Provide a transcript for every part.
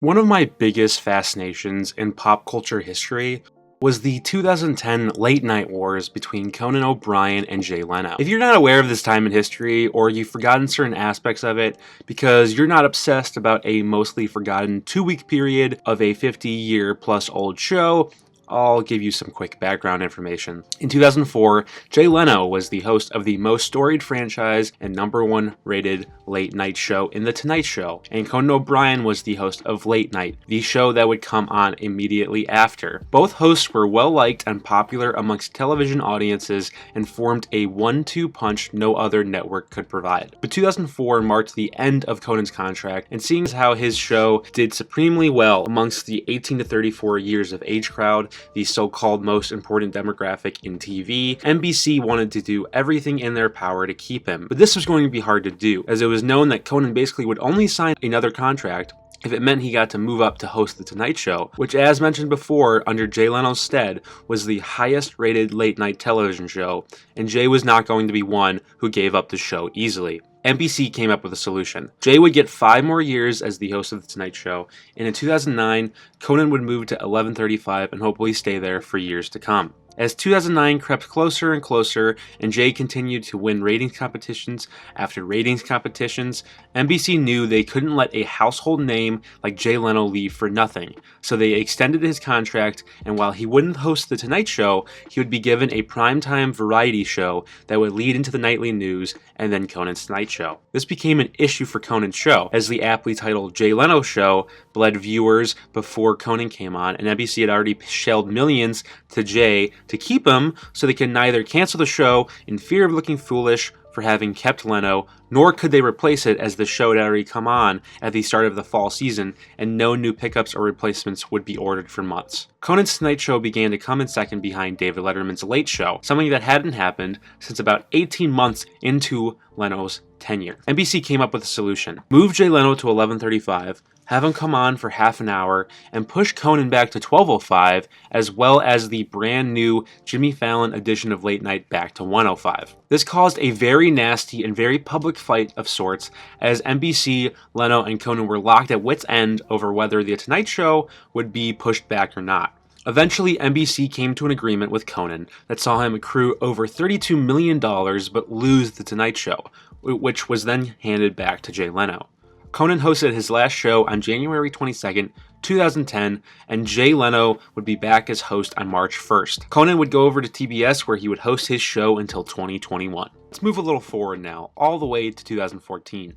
One of my biggest fascinations in pop culture history was the 2010 late night wars between Conan O'Brien and Jay Leno. If you're not aware of this time in history, or you've forgotten certain aspects of it because you're not obsessed about a mostly forgotten 2-week period of a 50-year plus old show, I'll give you some quick background information. In 2004, Jay Leno was the host of the most storied franchise and #1 rated late night show in The Tonight Show, and Conan O'Brien was the host of Late Night, the show that would come on immediately after. Both hosts were well liked and popular amongst television audiences and formed a 1-2 punch no other network could provide. But 2004 marked the end of Conan's contract, and seeing as how his show did supremely well amongst the 18 to 34 years of age crowd, the so-called most important demographic in TV, NBC wanted to do everything in their power to keep him. But this was going to be hard to do, as it was known that Conan basically would only sign another contract if it meant he got to move up to host The Tonight Show, which, as mentioned before, under Jay Leno's stead, was the highest rated late night television show, and Jay was not going to be one who gave up the show easily. NBC came up with a solution. Jay would get 5 more years as the host of The Tonight Show, and in 2009, Conan would move to 11:35 and hopefully stay there for years to come. As 2009 crept closer and closer, and Jay continued to win ratings competitions after ratings competitions, NBC knew they couldn't let a household name like Jay Leno leave for nothing, so they extended his contract, and while he wouldn't host The Tonight Show, he would be given a primetime variety show that would lead into the nightly news and then Conan's Tonight Show. This became an issue for Conan's show, as the aptly titled Jay Leno Show bled viewers before Conan came on, and NBC had already shelled millions to Jay to keep him, so they could neither cancel the show in fear of looking foolish for having kept Leno, nor could they replace it as the show had already come on at the start of the fall season, and no new pickups or replacements would be ordered for months. Conan's Tonight Show began to come in second behind David Letterman's Late Show, something that hadn't happened since about 18 months into Leno's tenure. NBC came up with a solution. Move Jay Leno to 11:35, have him come on for half an hour, and push Conan back to 12:05, as well as the brand new Jimmy Fallon edition of Late Night back to 1:05. This caused a very nasty and very public fight of sorts, as NBC, Leno, and Conan were locked at wit's end over whether The Tonight Show would be pushed back or not. Eventually, NBC came to an agreement with Conan that saw him accrue over $32 million but lose The Tonight Show, which was then handed back to Jay Leno. Conan hosted his last show on January 22nd, 2010, and Jay Leno would be back as host on March 1st. Conan would go over to TBS, where he would host his show until 2021. Let's move a little forward now, all the way to 2014.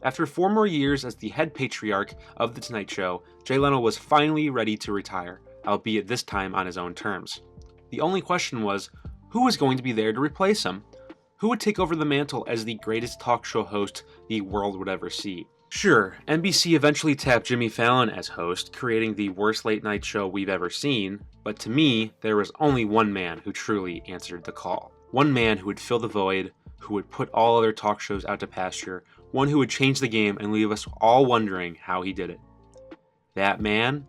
After 4 more years as the head patriarch of The Tonight Show, Jay Leno was finally ready to retire, albeit this time on his own terms. The only question was, who was going to be there to replace him? Who would take over the mantle as the greatest talk show host the world would ever see? Sure, NBC eventually tapped Jimmy Fallon as host, creating the worst late night show we've ever seen, but to me, there was only one man who truly answered the call. One man who would fill the void, who would put all other talk shows out to pasture, one who would change the game and leave us all wondering how he did it. That man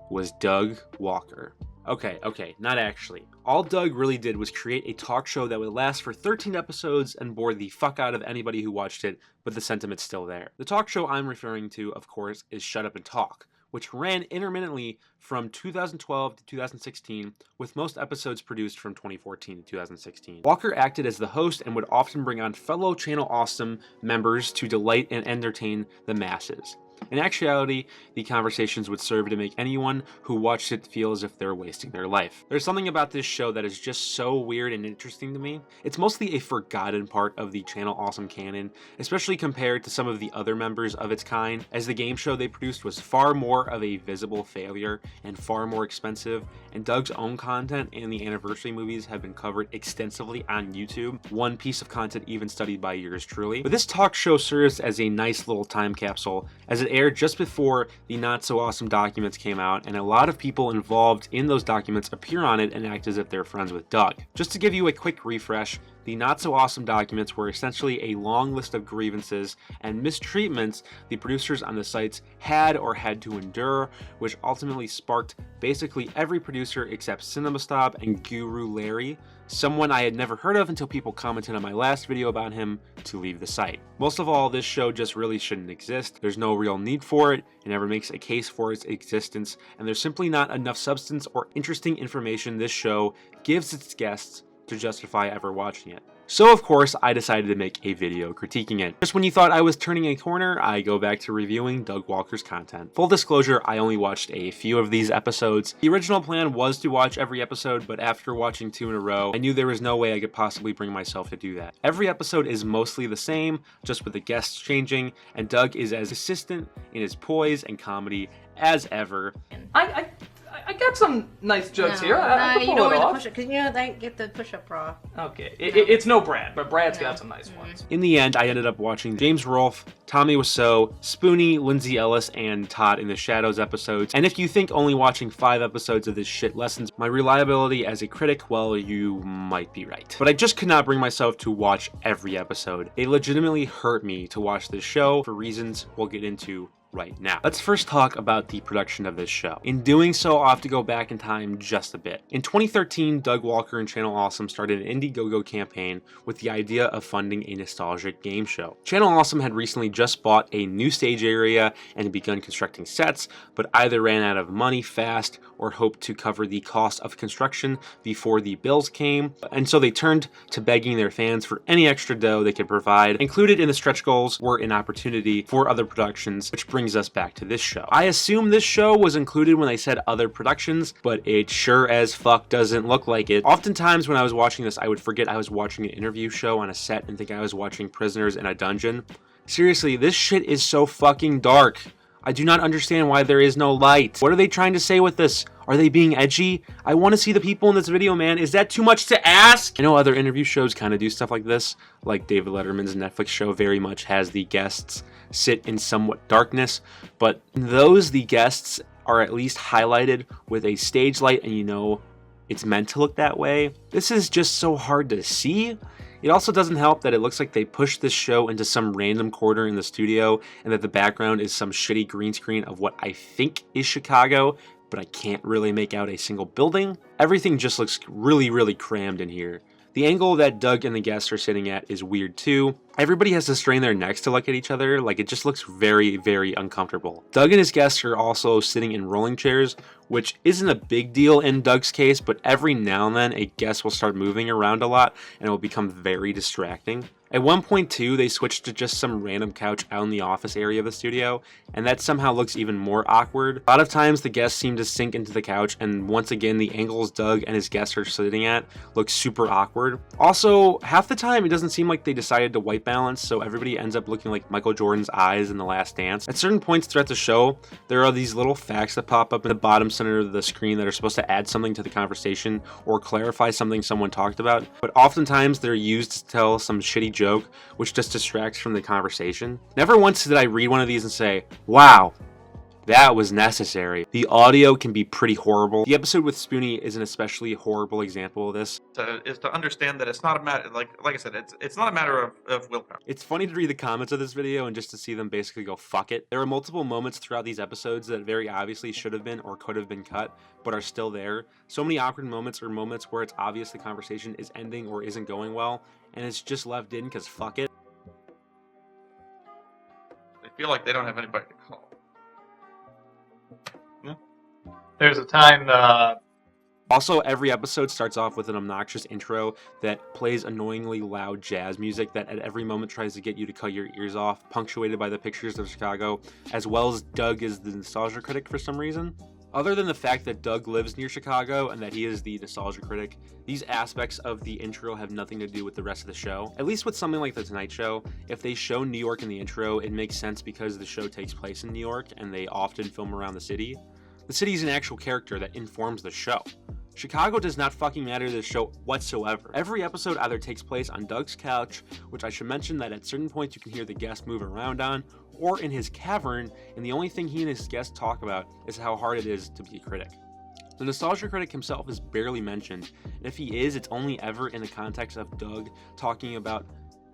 was Doug Walker. Okay, not actually. All Doug really did was create a talk show that would last for 13 episodes and bore the fuck out of anybody who watched it, but the sentiment's still there. The talk show I'm referring to, of course, is Shut Up and Talk, which ran intermittently from 2012 to 2016, with most episodes produced from 2014 to 2016. Walker acted as the host and would often bring on fellow Channel Awesome members to delight and entertain the masses. In actuality, the conversations would serve to make anyone who watched it feel as if they're wasting their life. There's something about this show that is just so weird and interesting to me. It's mostly a forgotten part of the Channel Awesome canon, especially compared to some of the other members of its kind, as the game show they produced was far more of a visible failure and far more expensive, and Doug's own content and the anniversary movies have been covered extensively on YouTube, one piece of content even studied by yours truly. But this talk show serves as a nice little time capsule, as it aired just before the Not So Awesome documents came out, and a lot of people involved in those documents appear on it and act as if they're friends with Doug. Just to give you a quick refresh, The Not So Awesome documents were essentially a long list of grievances and mistreatments the producers on the sites had or had to endure, which ultimately sparked basically every producer except CinemaStob and Guru Larry, someone I had never heard of until people commented on my last video about him, to leave the site. Most of all, this show just really shouldn't exist. There's no real need for it. It never makes a case for its existence, and there's simply not enough substance or interesting information this show gives its guests to justify ever watching it. So of course, I decided to make a video critiquing it. Just when you thought I was turning a corner, I go back to reviewing Doug Walker's content. Full disclosure, I only watched a few of these episodes. The original plan was to watch every episode, but after watching 2 in a row, I knew there was no way I could possibly bring myself to do that. Every episode is mostly the same, just with the guests changing, and Doug is as consistent in his poise and comedy as ever. I got some nice jokes here. I can you pull don't it wear the off. push-up, because you know they get the push-up bra. Okay, it's no Brad, but Brad's got some nice ones. In the end, I ended up watching James Rolfe, Tommy Wiseau, Spoonie, Lindsay Ellis, and Todd in the Shadows episodes. And if you think only watching 5 episodes of this shit lessens my reliability as a critic, well, you might be right. But I just could not bring myself to watch every episode. It legitimately hurt me to watch this show for reasons we'll get into right now. Let's first talk about the production of this show. In doing so, I'll have to go back in time just a bit. In 2013, Doug Walker and Channel Awesome started an Indiegogo campaign with the idea of funding a nostalgic game show. Channel Awesome had recently just bought a new stage area and had begun constructing sets, but either ran out of money fast or hoped to cover the cost of construction before the bills came, and so they turned to begging their fans for any extra dough they could provide. Included in the stretch goals were an opportunity for other productions, which brings us back to this show. I assume this show was included when they said other productions, but it sure as fuck doesn't look like it. Oftentimes when I was watching this, I would forget I was watching an interview show on a set and think I was watching Prisoners in a Dungeon. Seriously, this shit is so fucking dark. I do not understand why there is no light. What are they trying to say with this? Are they being edgy? I want to see the people in this video, man. Is that too much to ask? I know other interview shows kind of do stuff like this, like David Letterman's Netflix show very much has the guests sit in somewhat darkness, but in those, the guests are at least highlighted with a stage light, and you know it's meant to look that way. This is just so hard to see. It also doesn't help that it looks like they pushed this show into some random corner in the studio and that the background is some shitty green screen of what I think is Chicago, but I can't really make out a single building. Everything just looks really crammed in here. The angle that Doug and the guests are sitting at is weird too. Everybody has to strain their necks to look at each other, like it just looks very uncomfortable. Doug and his guests are also sitting in rolling chairs, which isn't a big deal in Doug's case, but every now and then a guest will start moving around a lot and it will become very distracting. At one point too, they switched to just some random couch out in the office area of the studio, and that somehow looks even more awkward. A lot of times the guests seem to sink into the couch, and once again the angles Doug and his guests are sitting at look super awkward. Also, half the time it doesn't seem like they decided to white balance, so everybody ends up looking like Michael Jordan's eyes in The Last Dance. At certain points throughout the show, there are these little facts that pop up in the bottom center of the screen that are supposed to add something to the conversation or clarify something someone talked about, but oftentimes they're used to tell some shitty joke, which just distracts from the conversation. Never once did I read one of these and say, wow, that was necessary. The audio can be pretty horrible. The episode with Spoonie is an especially horrible example of this. Is to understand that it's not a matter, like I said, it's not a matter of willpower. It's funny to read the comments of this video and just to see them basically go fuck it. There are multiple moments throughout these episodes that very obviously should have been or could have been cut, but are still there. So many awkward moments or moments where it's obvious the conversation is ending or isn't going well, and it's just left in because fuck it. They feel like they don't have anybody to call. There's a time Also, every episode starts off with an obnoxious intro that plays annoyingly loud jazz music that at every moment tries to get you to cut your ears off, punctuated by the pictures of Chicago, as well as Doug is the nostalgia critic for some reason. Other than the fact that Doug lives near Chicago and that he is the nostalgia critic, these aspects of the intro have nothing to do with the rest of the show. At least with something like The Tonight Show, if they show New York in the intro, it makes sense because the show takes place in New York and they often film around the city. The city is an actual character that informs the show. Chicago does not fucking matter to the show whatsoever. Every episode either takes place on Doug's couch, which I should mention that at certain points you can hear the guest move around on, or in his cavern, and the only thing he and his guests talk about is how hard it is to be a critic. The nostalgia critic himself is barely mentioned, and if he is, it's only ever in the context of Doug talking about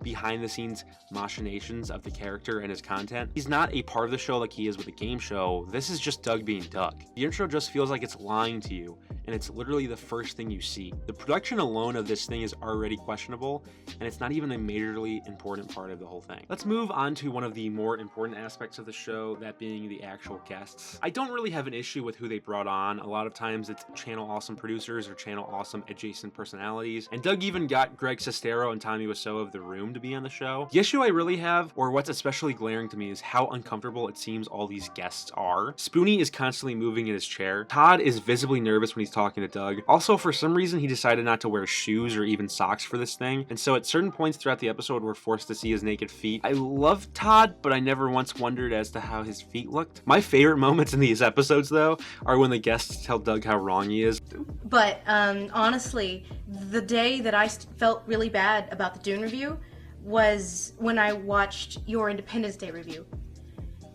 behind-the-scenes machinations of the character and his content. He's not a part of the show like he is with a game show. This is just Doug being Doug. The intro just feels like it's lying to you, and it's literally the first thing you see. The production alone of this thing is already questionable, and it's not even a majorly important part of the whole thing. Let's move on to one of the more important aspects of the show, that being the actual guests. I don't really have an issue with who they brought on. A lot of times it's Channel Awesome producers or Channel Awesome adjacent personalities, and Doug even got Greg Sestero and Tommy Wiseau of The Room to be on the show. The issue I really have, or what's especially glaring to me, is how uncomfortable it seems all these guests are. Spoonie is constantly moving in his chair. Todd is visibly nervous when he's talking to Doug. Also, for some reason, he decided not to wear shoes or even socks for this thing, and so at certain points throughout the episode, we're forced to see his naked feet. I love Todd, but I never once wondered as to how his feet looked. My favorite moments in these episodes, though, are when the guests tell Doug how wrong he is. But honestly, the day that I felt really bad about the Dune review was when I watched your Independence Day review.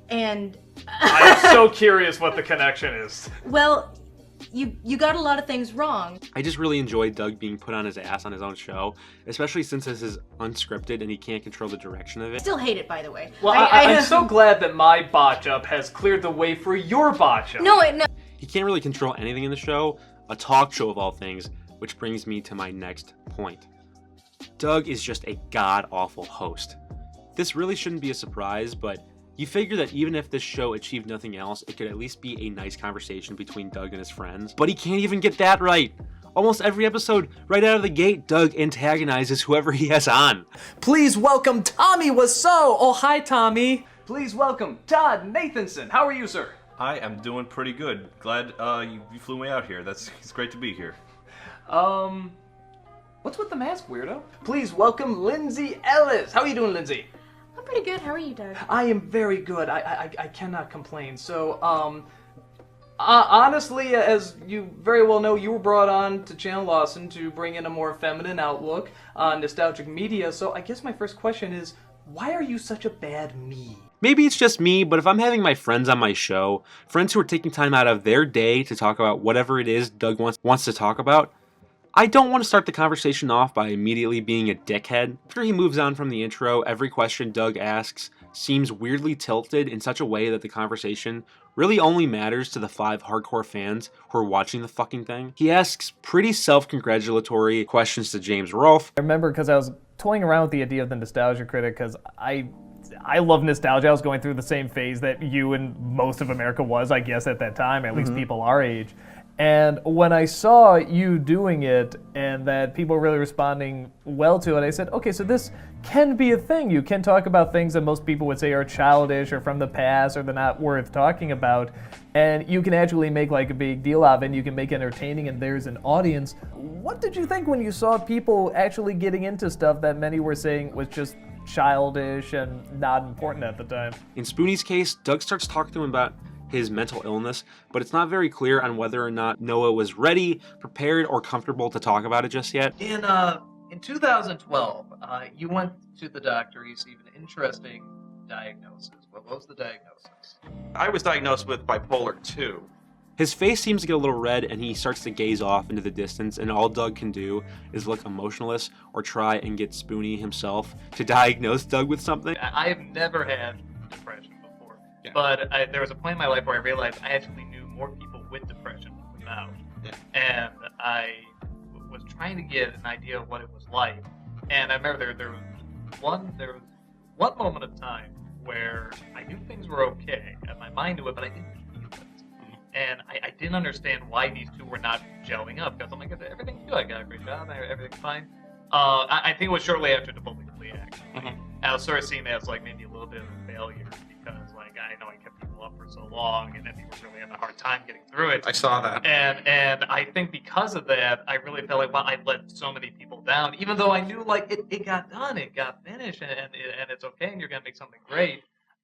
And I'm so curious what the connection is. well, you got a lot of things wrong. I just really enjoyed Doug being put on his ass on his own show, especially since this is unscripted and he can't control the direction of it. Still hate it, by the way. Well, I'm so glad that my botch up has cleared the way for your botch up. No. He can't really control anything in the show, a talk show of all things, which brings me to my next point. Doug is just a god-awful host. This really shouldn't be a surprise, but you figure that even if this show achieved nothing else, it could at least be a nice conversation between Doug and his friends. But he can't even get that right. Almost every episode, right out of the gate, Doug antagonizes whoever he has on. Please welcome Tommy Wiseau. Oh, hi, Tommy. Please welcome Todd Nathanson. How are you, sir? I am doing pretty good. Glad you flew me out here. It's great to be here. What's with the mask, weirdo? Please welcome Lindsay Ellis. How are you doing, Lindsay? I'm pretty good. How are you, Doug? I am very good. I cannot complain. So, honestly, as you very well know, you were brought on to Channel Lawson to bring in a more feminine outlook on nostalgic media. So I guess my first question is, why are you such a bad me? Maybe it's just me, but if I'm having my friends on my show, friends who are taking time out of their day to talk about whatever it is Doug wants to talk about, I don't want to start the conversation off by immediately being a dickhead. After he moves on from the intro, every question Doug asks seems weirdly tilted in such a way that the conversation really only matters to the 5 hardcore fans who are watching the fucking thing. He asks pretty self-congratulatory questions to James Rolfe. I remember because I was toying around with the idea of the nostalgia critic because I love nostalgia. I was going through the same phase that you and most of America was, I guess, at that time, at least people our age. And when I saw you doing it and that people were really responding well to it, I said, okay, so this can be a thing. You can talk about things that most people would say are childish or from the past or they're not worth talking about. And you can actually make like a big deal of it and you can make it entertaining and there's an audience. What did you think when you saw people actually getting into stuff that many were saying was just childish and not important at the time? In Spoonie's case, Doug starts talking to him about his mental illness, but it's not very clear on whether or not Noah was ready, prepared, or comfortable to talk about it just yet. In 2012, you went to the doctor, received an interesting diagnosis. What was the diagnosis? I was diagnosed with bipolar 2. His face seems to get a little red and he starts to gaze off into the distance, and all Doug can do is look emotionless or try and get Spoonie himself to diagnose Doug with something. I have never had depression before, Yeah. but there was a point in my life where I realized I actually knew more people with depression than without. Yeah. And I was trying to get an idea of what it was like. And I remember there was one moment of time where I knew things were okay, and my mind knew it, but I didn't feel it. And I didn't understand why these two were not gelling up, because I'm like, everything's good, I got a great job, everything's fine. I think it was shortly after the bullying plea, actually. I was sort of seeing that as like maybe a little bit of a failure, because like I know I kept people up for so long, and then people really having a hard time getting through it. I saw that. And I think because of that, I really felt like, well, I let so many people down, even though I knew like it got done, it got finished, and it's okay, and you're gonna make something great.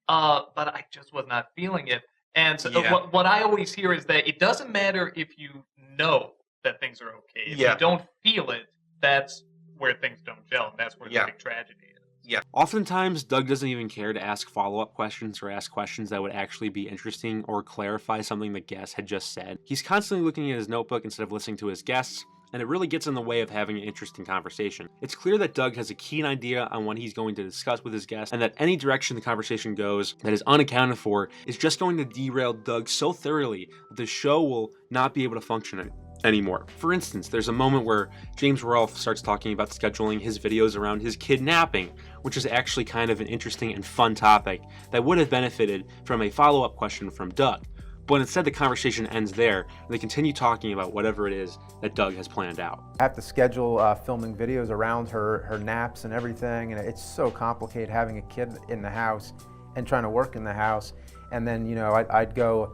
But I just was not feeling it. And so what I always hear is that it doesn't matter if you know that things are okay. If you don't feel it, that's where things don't gel, and that's where the big tragedy is. Yeah. Oftentimes, Doug doesn't even care to ask follow-up questions or ask questions that would actually be interesting or clarify something the guest had just said. He's constantly looking at his notebook instead of listening to his guests, and it really gets in the way of having an interesting conversation. It's clear that Doug has a keen idea on what he's going to discuss with his guests, and that any direction the conversation goes that is unaccounted for is just going to derail Doug so thoroughly that the show will not be able to function anymore. For instance, there's a moment where James Rolfe starts talking about scheduling his videos around his kidnapping, which is actually kind of an interesting and fun topic that would have benefited from a follow-up question from Doug. But instead the conversation ends there, and they continue talking about whatever it is that Doug has planned out. I have to schedule filming videos around her naps and everything, and it's so complicated having a kid in the house and trying to work in the house. And then, you know, I'd go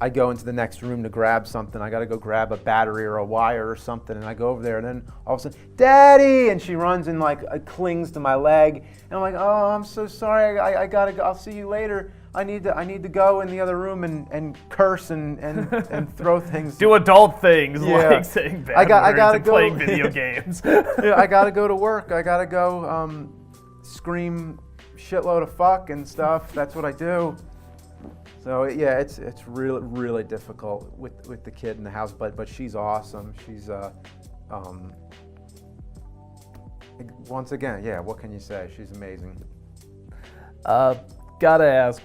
into the next room to grab something. I gotta go grab a battery or a wire or something, and I go over there, and then all of a sudden, Daddy! And she runs and like clings to my leg, and I'm like, oh, I'm so sorry. I gotta go. I'll see you later. I need to go in the other room and curse and throw things. Do adult things Yeah. like saying bad I words gotta and go. playing video games. Yeah, I gotta go to work. I gotta go scream shitload of fuck and stuff. That's what I do. So yeah, it's really difficult with the kid in the house, but she's awesome. She's once again, yeah, what can you say? She's amazing. Gotta ask,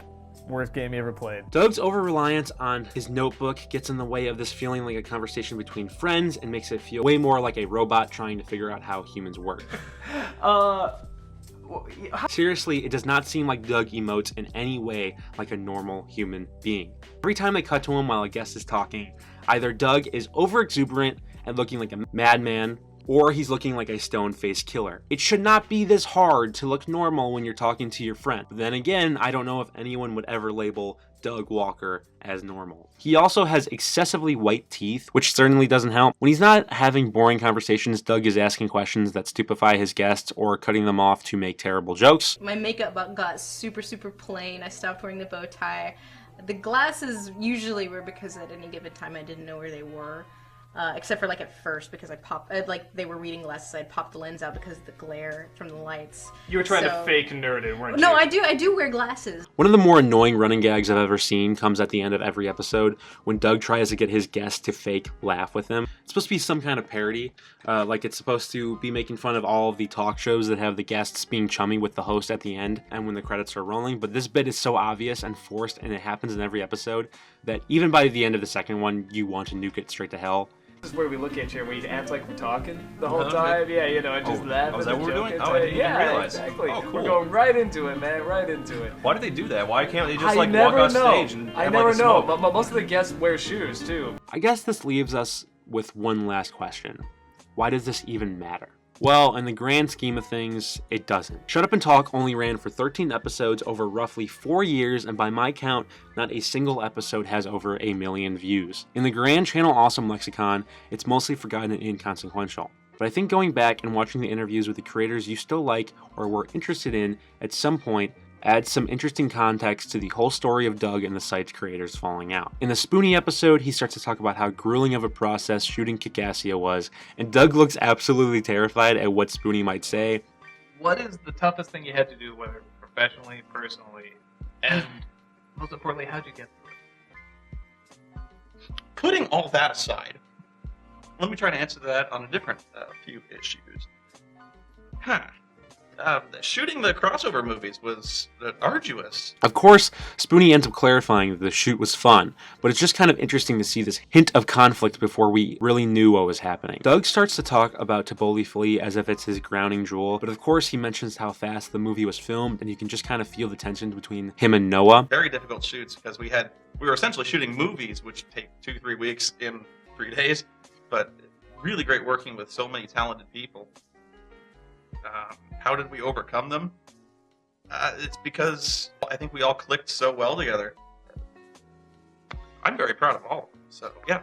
worst game you ever played? Doug's over-reliance on his notebook gets in the way of this feeling like a conversation between friends and makes it feel way more like a robot trying to figure out how humans work. Seriously, it does not seem like Doug emotes in any way like a normal human being. Every time they cut to him while a guest is talking, either Doug is over-exuberant and looking like a madman, or he's looking like a stone-faced killer. It should not be this hard to look normal when you're talking to your friend. But then again, I don't know if anyone would ever label Doug Walker as normal. He also has excessively white teeth, which certainly doesn't help. When he's not having boring conversations, Doug is asking questions that stupefy his guests or cutting them off to make terrible jokes. My makeup got super plain. I stopped wearing the bow tie. The glasses usually were because at any given time I didn't know where they were. Except for like at first because like they were reading glasses, I'd pop the lens out because of the glare from the lights. You were trying to fake nerd it, weren't you? No, I do wear glasses. One of the more annoying running gags I've ever seen comes at the end of every episode when Doug tries to get his guests to fake laugh with him. It's supposed to be some kind of parody, like it's supposed to be making fun of all of the talk shows that have the guests being chummy with the host at the end and when the credits are rolling, but this bit is so obvious and forced, and it happens in every episode, that even by the end of the second one, you want to nuke it straight to hell. This is where we look at you and we act like we're talking the whole time. Yeah, you know, and just laugh. is that what we're doing? Oh, I didn't even realize. Exactly. Oh, cool. We're going right into it, man. Right into it. Why do they do that? Why can't they just I like never walk on know. stage and I have, never like, a know. smoke? But most of the guests wear shoes too. I guess this leaves us with one last question. Why does this even matter? Well, in the grand scheme of things, it doesn't. Shut Up and Talk only ran for 13 episodes over roughly 4 years, and by my count, not a single episode has over 1 million views. In the grand Channel Awesome lexicon, it's mostly forgotten and inconsequential. But I think going back and watching the interviews with the creators you still like or were interested in at some point adds some interesting context to the whole story of Doug and the site's creators falling out. In the Spoonie episode, he starts to talk about how grueling of a process shooting Kikassia was, and Doug looks absolutely terrified at what Spoonie might say. What is the toughest thing you had to do, whether professionally, personally, and most importantly, how'd you get through it? Putting all that aside, let me try to answer that on a different few issues. Shooting the crossover movies was arduous. Of course, Spoonie ends up clarifying that the shoot was fun, but it's just kind of interesting to see this hint of conflict before we really knew what was happening. Doug starts to talk about Taboli Flea as if it's his crowning jewel, but of course he mentions how fast the movie was filmed, and you can just kind of feel the tension between him and Noah. Very difficult shoots because we were essentially shooting movies, which take 2-3 weeks in 3 days, but really great working with so many talented people. How did we overcome them? It's because I think we all clicked so well together. I'm very proud of all of them. So, yeah.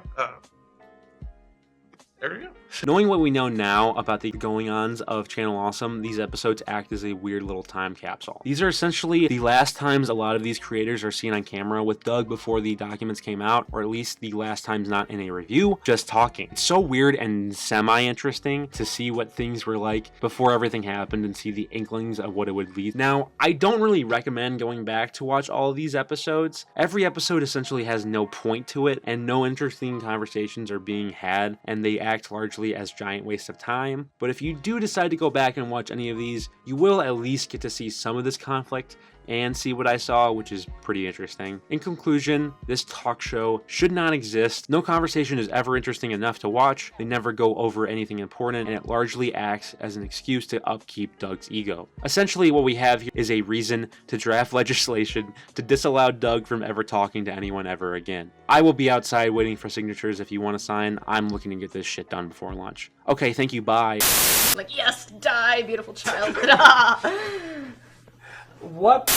There we go. Knowing what we know now about the going-ons of Channel Awesome, these episodes act as a weird little time capsule. These are essentially the last times a lot of these creators are seen on camera with Doug before the documents came out, or at least the last times not in a review, just talking. It's so weird and semi-interesting to see what things were like before everything happened and see the inklings of what it would lead. Now, I don't really recommend going back to watch all of these episodes. Every episode essentially has no point to it, and no interesting conversations are being had, and they act largely as giant waste of time. But if you do decide to go back and watch any of these, you will at least get to see some of this conflict and see what I saw, which is pretty interesting. In conclusion, this talk show should not exist. No conversation is ever interesting enough to watch. They never go over anything important, and it largely acts as an excuse to upkeep Doug's ego. Essentially, what we have here is a reason to draft legislation to disallow Doug from ever talking to anyone ever again. I will be outside waiting for signatures if you want to sign. I'm looking to get this shit done before lunch. Okay, thank you, bye. Like, yes, die, beautiful child. What?